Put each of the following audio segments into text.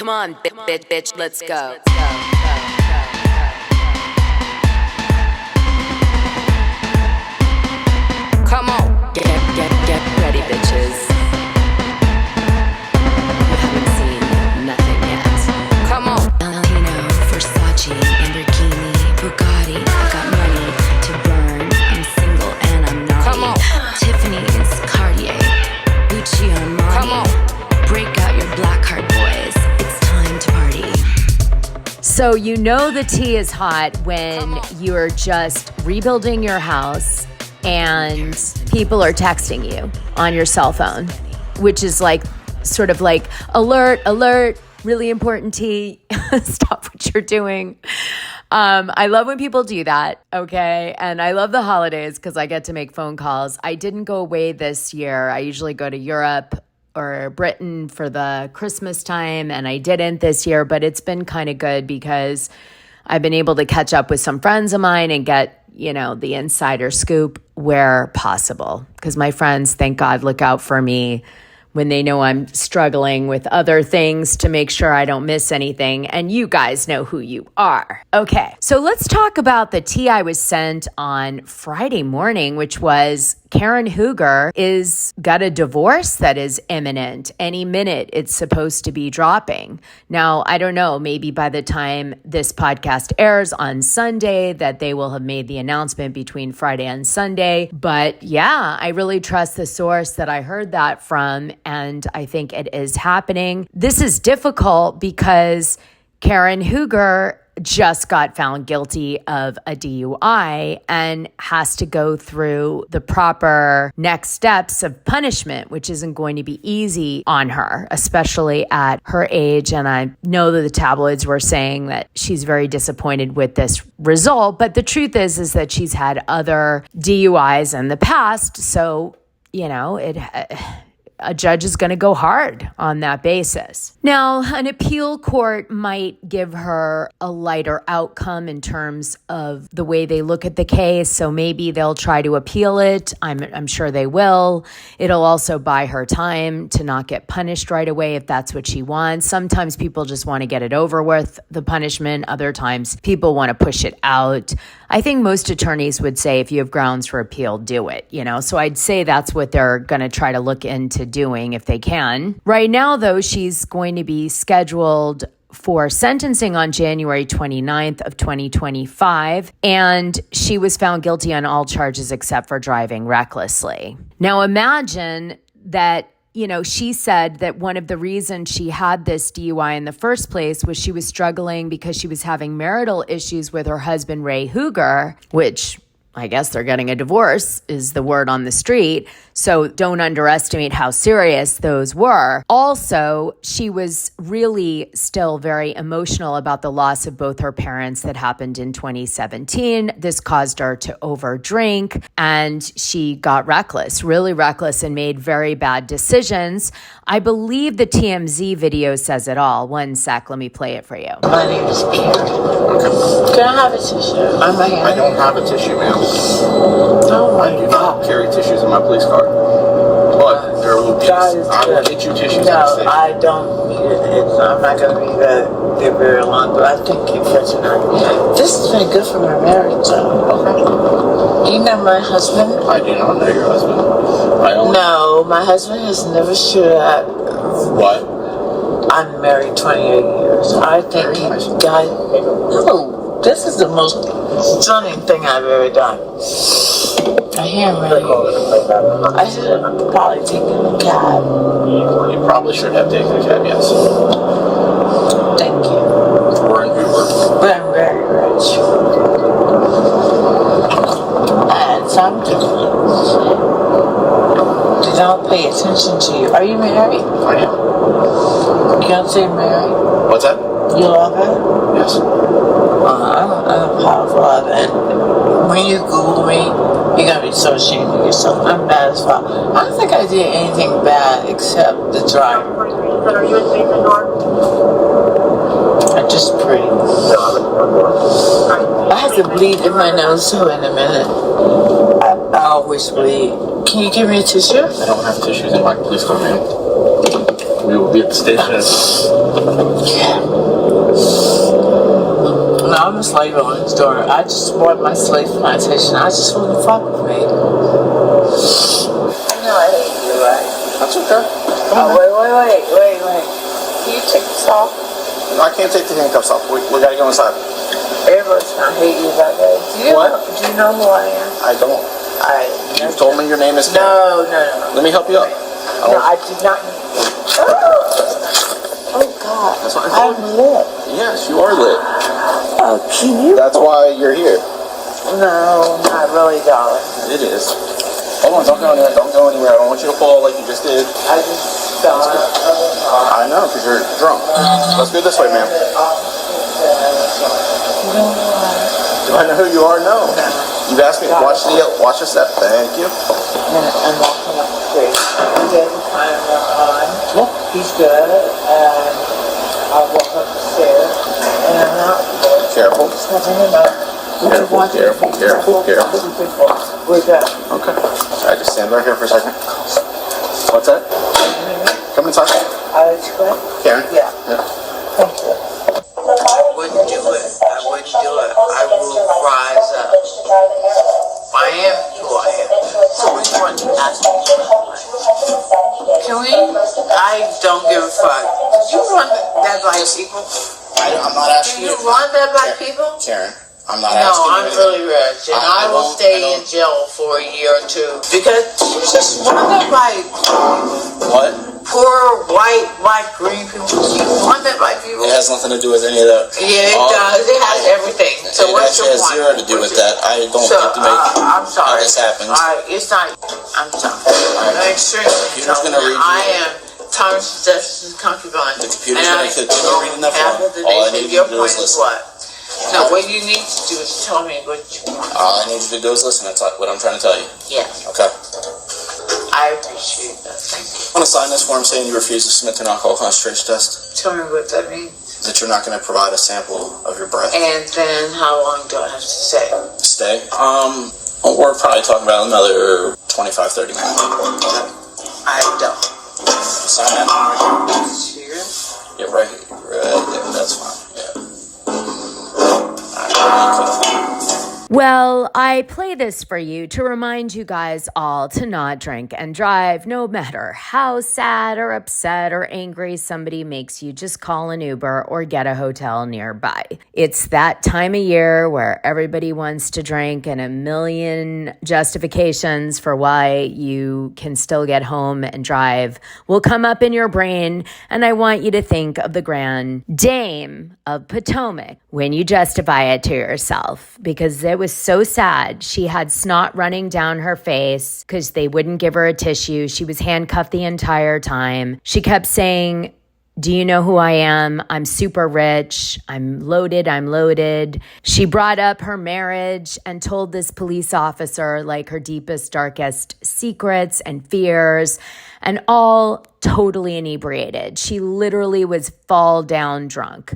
Come on, bitch, let's go. Come on, get ready, bitches. You haven't seen nothing yet. Come on. Valentino, Versace, Lamborghini, Bugatti. I got money to burn. I'm single and I'm naughty. Come on. Tiffany's, Cartier, Gucci, Armani. Come on. Break out your black card, boys. It's time to party. So you know the tea is hot when you're just rebuilding your house and people are texting you on your cell phone, which is like sort of like alert, really important tea. Stop what you're doing. I love when people do that, okay? And I love the holidays because I get to make phone calls. I didn't go away this year. I usually go to Europe or Britain for the Christmas time, and I didn't this year, but it's been kind of good because I've been able to catch up with some friends of mine and get, the insider scoop where possible. Because my friends, thank God, look out for me when they know I'm struggling with other things to make sure I don't miss anything. And you guys know who you are. Okay, so let's talk about the tea I was sent on Friday morning, which was Karen Huger is got a divorce that is imminent. Any minute it's supposed to be dropping. Now, I don't know, maybe by the time this podcast airs on Sunday that they will have made the announcement between Friday and Sunday. But yeah, I really trust the source that I heard that from, and I think it is happening. This is difficult because Karen Huger just got found guilty of a DUI and has to go through the proper next steps of punishment, which isn't going to be easy on her, especially at her age. And I know that the tabloids were saying that she's very disappointed with this result. But the truth is that she's had other DUIs in the past. So, a judge is going to go hard on that basis. Now, an appeal court might give her a lighter outcome in terms of the way they look at the case. So maybe they'll try to appeal it. I'm sure they will. It'll also buy her time to not get punished right away if that's what she wants. Sometimes people just want to get it over with, the punishment. Other times people want to push it out. I think most attorneys would say if you have grounds for appeal, do it, So I'd say that's what they're going to try to look into doing if they can. Right now, though, she's going to be scheduled for sentencing on January 29th of 2025, and she was found guilty on all charges except for driving recklessly. Now imagine that she said that one of the reasons she had this DUI in the first place was she was struggling because she was having marital issues with her husband, Ray Huger, which I guess they're getting a divorce is the word on the street. So don't underestimate how serious those were. Also, she was really still very emotional about the loss of both her parents that happened in 2017. This caused her to overdrink and she got reckless, really reckless, and made very bad decisions. I believe the TMZ video says it all. One sec, let me play it for you. My name is Karen. Okay. Can I have a tissue? I don't have a tissue, ma'am. Oh my I do not carry tissues in my police car. But there will be. I will get you tissues. No, I don't need it. I'm not going to be there very long, but I thank you for tonight. This has been good for my marriage, though. Okay. Do you know my husband? I do not know your husband. No, my husband has never stood at. What? I'm married 28 years. I think he died. No, this is the most stunning thing I've ever done. I hear him really. I should have probably taken a cab. You probably should have taken a cab, yes. Thank you. Or an Uber. But I'm very rich. And sometimes they don't pay attention to you. Are you married? I am. You don't say married? What's that? You love her? Yes. I'm a powerful love, and when you Google me, you're going to be so ashamed of yourself. I'm bad as fuck. I don't think I did anything bad except the driver. Are you in the door? I'm just pretty. I have to bleed in my nose too in a minute. I always bleed. Can you give me a tissue? I don't have tissues in my police car, ma'am. We will be at the station No, I'm a slave owner's daughter. I just bought my slave plantation. I just want to fuck with me. I know I hate you, right? That's okay. Oh, wait. Can you take this off? No, I can't take the handcuffs off. We gotta go inside. Everybody's gonna hate you that way. Do you know who I am? I don't. You told me your name is Ken. No. Let me help you up. No, I did not. Oh God. That's what I'm lit. Yes, you are lit. Oh, can you? That's why you're here. No, not really, darling. It is. Hold on, don't go anywhere. Don't go anywhere. I don't want you to fall like you just did. I just fell out. I know, because you're drunk. Let's go this way, ma'am. Do I know who you are? No. You've asked me to watch the step. Thank you. I'm walking up the street. There's a timer on. He's good. And I walk up the stairs. And I'm not. Careful. Careful. We're good. Okay. I just stand right here for a second. What's that? Come inside. Karen? Yeah. Thank you. I wouldn't do it. I will rise up. I am who I am. So we want to ask me. Can we? I don't give a fuck. Did you run that by people? I'm not asking you. Did you run that by people? Karen, I'm not asking you. No, I'm really rich, and I will stay in jail for a year or two because you just run that by What? poor white green people. You run that by people. It has nothing to do with any of that. Yeah, it does. It has everything. So it what's actually your has point? zero to do with that. I don't So, get to make I'm sorry. how this happens. It's not. I'm sorry. I'm extremely. You're just gonna read I am Thomas Jefferson's concubine. The computer's gonna continue reading that form. All I need you to do is listen. What? No, what you need to do is tell me what you want. All I need you to do is listen. That's what I'm trying to tell you. Yes. Okay. I appreciate that. Thank you. I want to sign this form saying you refuse to submit to an alcohol concentration test. Tell me what that means. That you're not going to provide a sample of your breath. And then how long do I have to stay? Stay? We're probably talking about another 25, 30 minutes. I don't. Sign that. Here? Yeah, right there. That's fine. Yeah. Well, I play this for you to remind you guys all to not drink and drive, no matter how sad or upset or angry somebody makes you. Just call an Uber or get a hotel nearby. It's that time of year where everybody wants to drink, and a million justifications for why you can still get home and drive will come up in your brain. And I want you to think of the Grand Dame of Potomac when you justify it to yourself, because it was so sad. She had snot running down her face because they wouldn't give her a tissue. She was handcuffed the entire time. She kept saying, "Do you know who I am? I'm super rich. I'm loaded. She brought up her marriage and told this police officer like her deepest, darkest secrets and fears, and all totally inebriated. She literally was fall down drunk.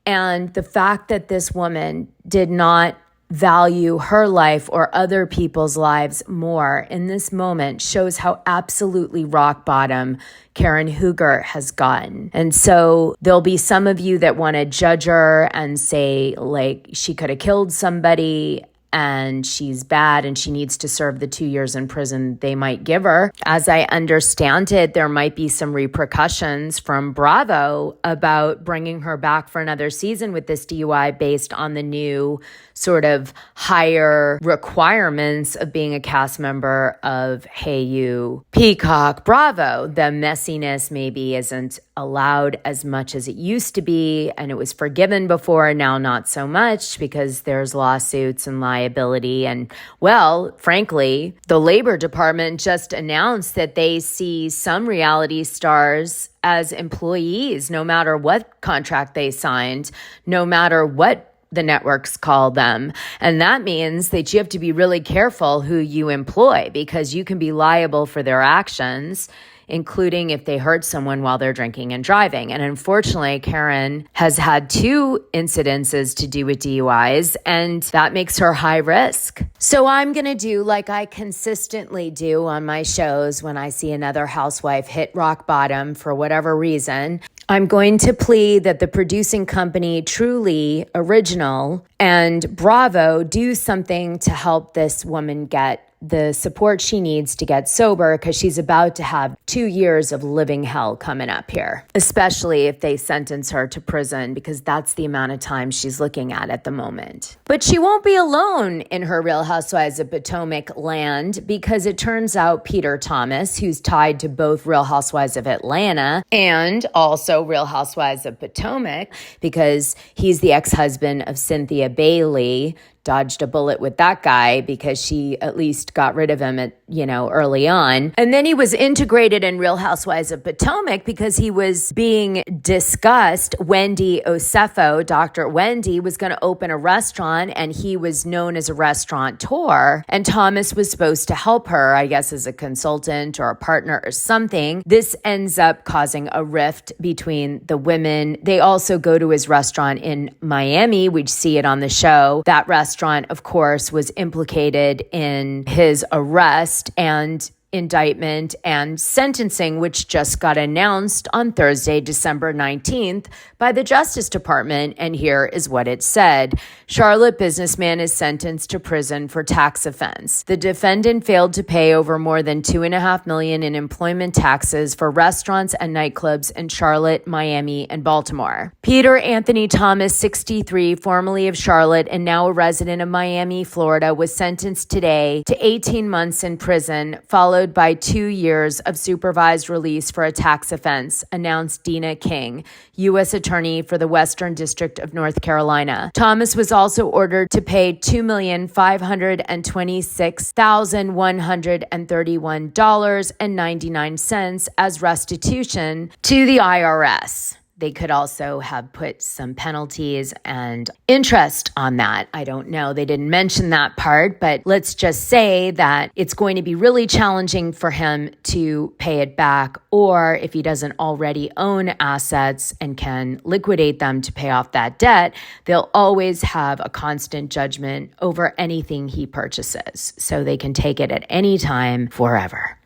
And the fact that this woman did not value her life or other people's lives more in this moment shows how absolutely rock bottom Karen Huger has gotten. And so there'll be some of you that want to judge her and say, like, she could have killed somebody and she's bad and she needs to serve the 2 years in prison they might give her. As I understand it, there might be some repercussions from Bravo about bringing her back for another season with this DUI based on the new sort of higher requirements of being a cast member of Hey You, Peacock, Bravo. The messiness maybe isn't allowed as much as it used to be, and it was forgiven before, now not so much because there's lawsuits and liability. And well, frankly, the Labor Department just announced that they see some reality stars as employees, no matter what contract they signed, no matter what the networks call them. And that means that you have to be really careful who you employ, because you can be liable for their actions, including if they hurt someone while they're drinking and driving. And unfortunately, Karen has had 2 incidences to do with DUIs, and that makes her high risk. So I'm going to do like I consistently do on my shows when I see another housewife hit rock bottom for whatever reason. I'm going to plead that the producing company, Truly Original, and Bravo do something to help this woman get the support she needs to get sober, because she's about to have 2 years of living hell coming up here, especially if they sentence her to prison, because that's the amount of time she's looking at the moment. But she won't be alone in her Real Housewives of Potomac land, because it turns out Peter Thomas, who's tied to both Real Housewives of Atlanta and also Real Housewives of Potomac, because he's the ex-husband of Cynthia Bailey, dodged a bullet with that guy because she at least got rid of him at, early on. And then he was integrated in Real Housewives of Potomac because he was being discussed. Wendy Osefo, Dr. Wendy, was going to open a restaurant, and he was known as a restaurateur. And Thomas was supposed to help her, I guess, as a consultant or a partner or something. This ends up causing a rift between the women. They also go to his restaurant in Miami. We see it on the show. That restaurant, of course, was implicated in his arrest and indictment and sentencing, which just got announced on Thursday, December 19th by the Justice Department. And here is what it said. Charlotte businessman is sentenced to prison for tax offense. The defendant failed to pay over more than $2.5 million in employment taxes for restaurants and nightclubs in Charlotte, Miami, and Baltimore. Peter Anthony Thomas, 63, formerly of Charlotte and now a resident of Miami, Florida, was sentenced today to 18 months in prison, followed by 2 years of supervised release for a tax offense, announced Dina King, U.S. Attorney for the Western District of North Carolina. Thomas was also ordered to pay $2,526,131.99 as restitution to the IRS. They could also have put some penalties and interest on that. I don't know. They didn't mention that part, but let's just say that it's going to be really challenging for him to pay it back, or if he doesn't already own assets and can liquidate them to pay off that debt, they'll always have a constant judgment over anything he purchases. So they can take it at any time, forever,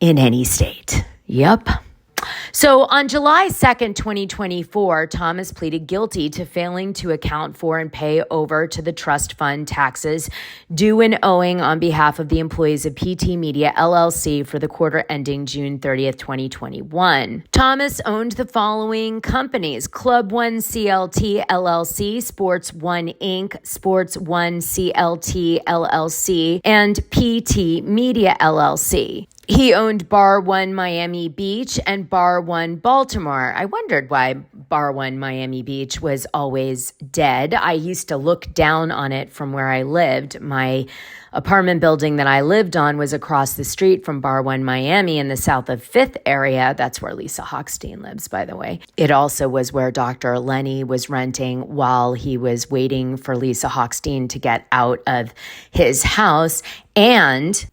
in any state. Yep. So on July 2nd, 2024, Thomas pleaded guilty to failing to account for and pay over to the trust fund taxes due and owing on behalf of the employees of PT Media LLC for the quarter ending June 30th, 2021. Thomas owned the following companies: Club One CLT LLC, Sports One Inc., Sports One CLT LLC, and PT Media LLC. He owned Bar One Miami Beach and Bar One Baltimore. I wondered why Bar One Miami Beach was always dead. I used to look down on it from where I lived. My apartment building that I lived on was across the street from Bar One Miami in the south of 5th area. That's where Lisa Hochstein lives, by the way. It also was where Dr. Lenny was renting while he was waiting for Lisa Hochstein to get out of his house. And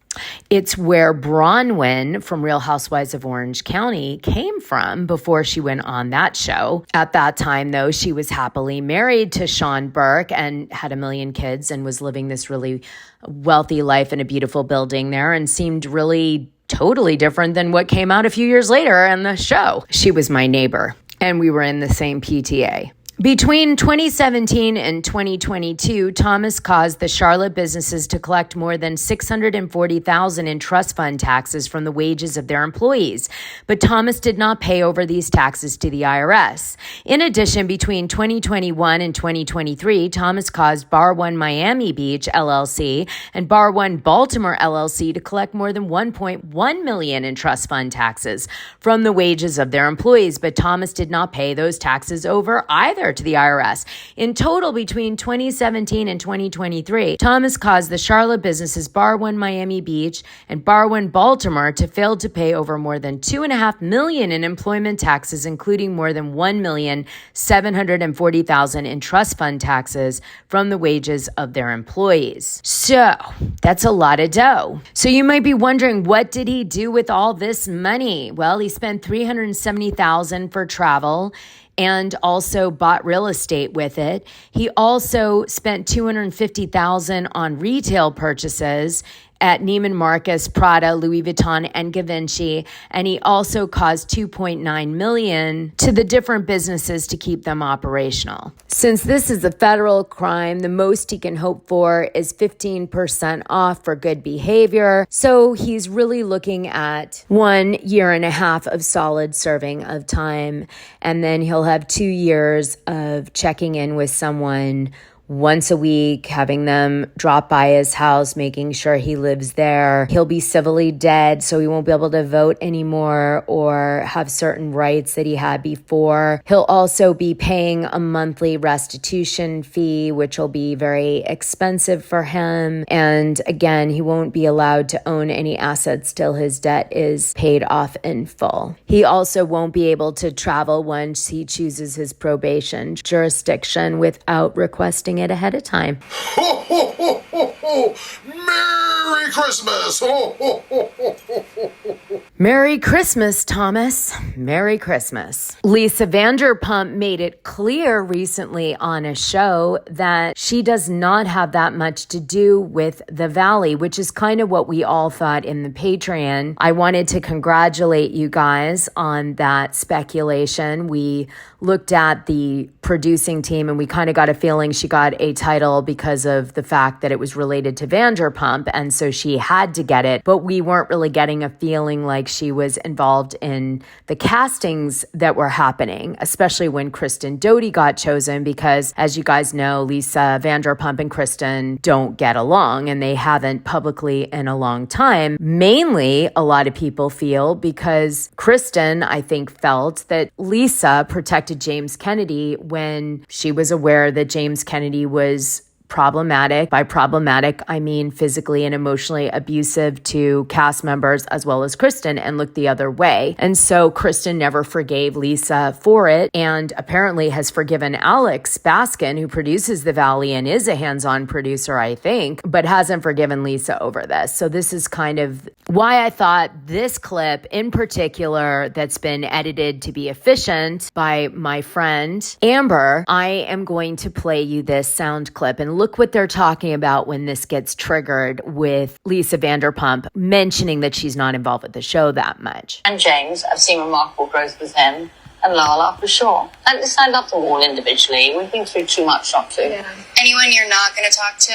it's where Bronwyn from Real Housewives of Orange County came from before she went on that show. At that time, though, she was happily married to Sean Burke and had a million kids and was living this really wealthy life in a beautiful building there, and seemed really totally different than what came out a few years later in the show. She was my neighbor, and we were in the same PTA. Between 2017 and 2022, Thomas caused the Charlotte businesses to collect more than $640,000 in trust fund taxes from the wages of their employees, but Thomas did not pay over these taxes to the IRS. In addition, between 2021 and 2023, Thomas caused Bar One Miami Beach LLC and Bar One Baltimore LLC to collect more than $1.1 million in trust fund taxes from the wages of their employees, but Thomas did not pay those taxes over either to the IRS. In total, between 2017 and 2023, Thomas caused the Charlotte businesses Bar One Miami Beach and Bar One Baltimore to fail to pay over more than $2.5 million in employment taxes, including more than $1,740,000 in trust fund taxes from the wages of their employees. So that's a lot of dough. So you might be wondering, what did he do with all this money? Well, he spent $370,000 for travel and also bought real estate with it. He also spent $250,000 on retail purchases at Neiman Marcus, Prada, Louis Vuitton, and Givenchy, and he also caused $2.9 million to the different businesses to keep them operational. Since this is a federal crime, the most he can hope for is 15% off for good behavior. So he's really looking at 1 year and a half of solid serving of time, and then he'll have 2 years of checking in with someone once a week, having them drop by his house, making sure he lives there. He'll be civilly dead, so he won't be able to vote anymore or have certain rights that he had before. He'll also be paying a monthly restitution fee, which will be very expensive for him. And again, he won't be allowed to own any assets till his debt is paid off in full. He also won't be able to travel once he chooses his probation jurisdiction without requesting it ahead of time. Ho, ho, ho, ho, ho. Merry Christmas! Ho, ho, ho, ho, ho, ho. Merry Christmas, Thomas. Merry Christmas. Lisa Vanderpump made it clear recently on a show that she does not have that much to do with the Valley, which is kind of what we all thought in the Patreon. I wanted to congratulate you guys on that speculation. We looked at the producing team and we kind of got a feeling she got a title because of the fact that it was related to Vanderpump, and so she had to get it, but we weren't really getting a feeling like she was involved in the castings that were happening, especially when Kristen Doty got chosen, because as you guys know, Lisa Vanderpump and Kristen don't get along, and they haven't publicly in a long time. Mainly, a lot of people feel because Kristen, I think, felt that Lisa protected James Kennedy when she was aware that James Kennedy was problematic. By problematic, I mean physically and emotionally abusive to cast members as well as Kristen, and looked the other way. And so Kristen never forgave Lisa for it, and apparently has forgiven Alex Baskin, who produces The Valley and is a hands-on producer, I think, but hasn't forgiven Lisa over this. So this is kind of why I thought this clip in particular, that's been edited to be efficient by my friend Amber, I am going to play you this sound clip, and look what they're talking about when this gets triggered with Lisa Vanderpump mentioning that she's not involved with the show that much. And James, I've seen remarkable growth with him, and Lala for sure. And listen, I love them all individually. We've been through too much not to. Yeah. Anyone you're not going to talk to?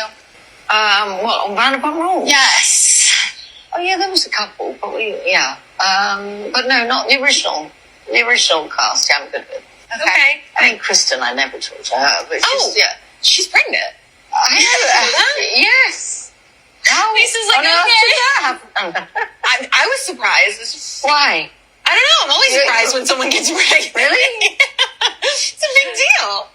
What, on Vanderpump Rules? Yes. Oh yeah, there was a couple, but but no, not the original. The original cast, yeah, I'm good with. Okay. I mean, Kristen, I never talked to her, but She's pregnant. I know. Yes. Oh, Lisa's like, okay. I was surprised. Why? I don't know. I'm always surprised when someone gets pregnant. Really? It's a big deal.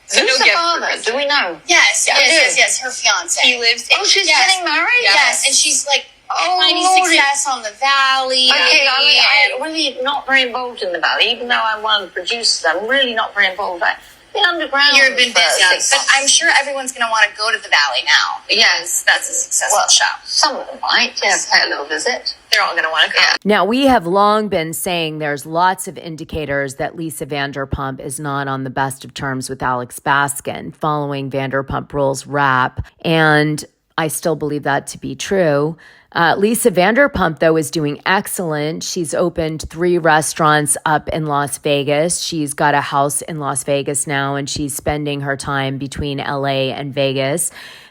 So Who's no the gift father? for Kristen. Do we know? Yes. Her fiance. He lives. She's getting married. Yes, and she's like finding Lordy. success on the Valley. Okay, I'm really not very involved in the Valley, even though I'm one of the producers. I'm really not very involved. I've been underground. You've been busy, but months. I'm sure everyone's going to want to go to the Valley now. Yes, that's a successful show. Some of them might, pay a little visit. They're all going to want to go. Now, we have long been saying there's lots of indicators that Lisa Vanderpump is not on the best of terms with Alex Baskin following Vanderpump Rules rap, and I still believe that to be true. Lisa Vanderpump, though, is doing excellent. She's opened 3 restaurants up in Las Vegas. She's got a house in Las Vegas now, and she's spending her time between LA and Vegas.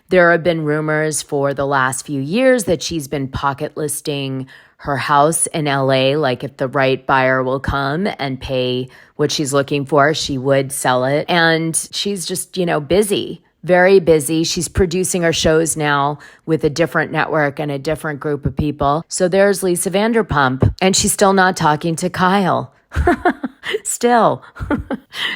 There have been rumors for the last few years that she's been pocket listing her house in LA. Like if the right buyer will come and pay what she's looking for, she would sell it. And she's just, busy. Very busy. She's producing her shows now with a different network and a different group of people. So there's Lisa Vanderpump, and she's still not talking to Kyle. Still.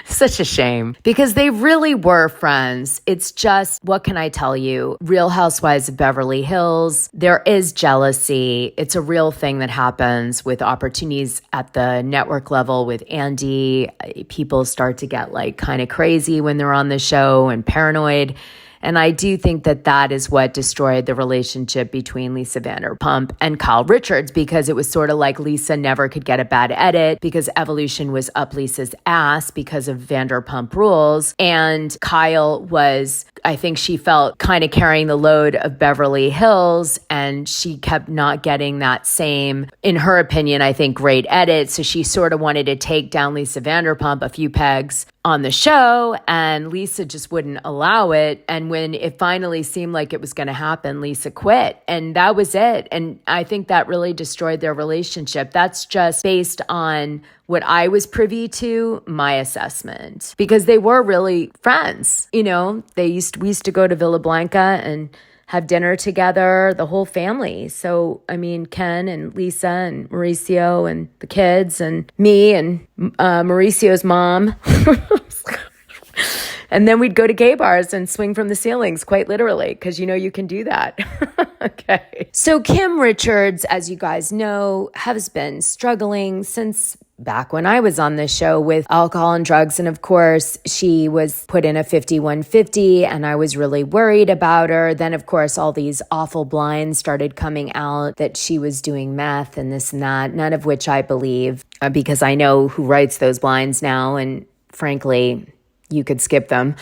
Such a shame, because they really were friends. It's just, what can I tell you? Real Housewives of Beverly Hills. There is jealousy. It's a real thing that happens with opportunities at the network level with Andy. People start to get kind of crazy when they're on the show and paranoid. And I do think that that is what destroyed the relationship between Lisa Vanderpump and Kyle Richards, because it was sort of like Lisa never could get a bad edit because Evolution was up Lisa's ass because of Vanderpump Rules. And Kyle was I think she felt kind of carrying the load of Beverly Hills, and she kept not getting that same, in her opinion, I think, great edit. So she sort of wanted to take down Lisa Vanderpump a few pegs on the show, and Lisa just wouldn't allow it. And when it finally seemed like it was going to happen, Lisa quit, and that was it. And I think that really destroyed their relationship. That's just based on what I was privy to, my assessment, because they were really friends. You know, we used to go to Villa Blanca and have dinner together, the whole family. So, I mean, Ken and Lisa and Mauricio and the kids and me and Mauricio's mom. And then we'd go to gay bars and swing from the ceilings, quite literally, because you know you can do that. Okay. So Kim Richards, as you guys know, has been struggling since back when I was on this show with alcohol and drugs. And of course, she was put in a 5150, and I was really worried about her. Then, of course, all these awful blinds started coming out that she was doing meth and this and that, none of which I believe, because I know who writes those blinds now. And frankly, you could skip them.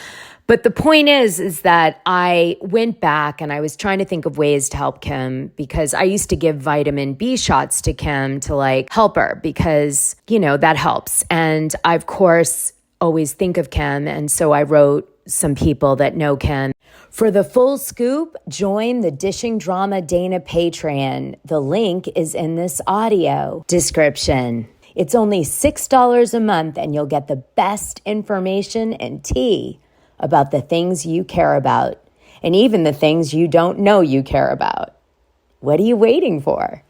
But the point is that I went back and I was trying to think of ways to help Kim, because I used to give vitamin B shots to Kim to like help her, because, you know, that helps. And I, of course, always think of Kim. And so I wrote some people that know Kim. For the full scoop, join the Dishing Drama Dana Patreon. The link is in this audio description. It's only $6 a month, and you'll get the best information and tea about the things you care about, and even the things you don't know you care about. What are you waiting for?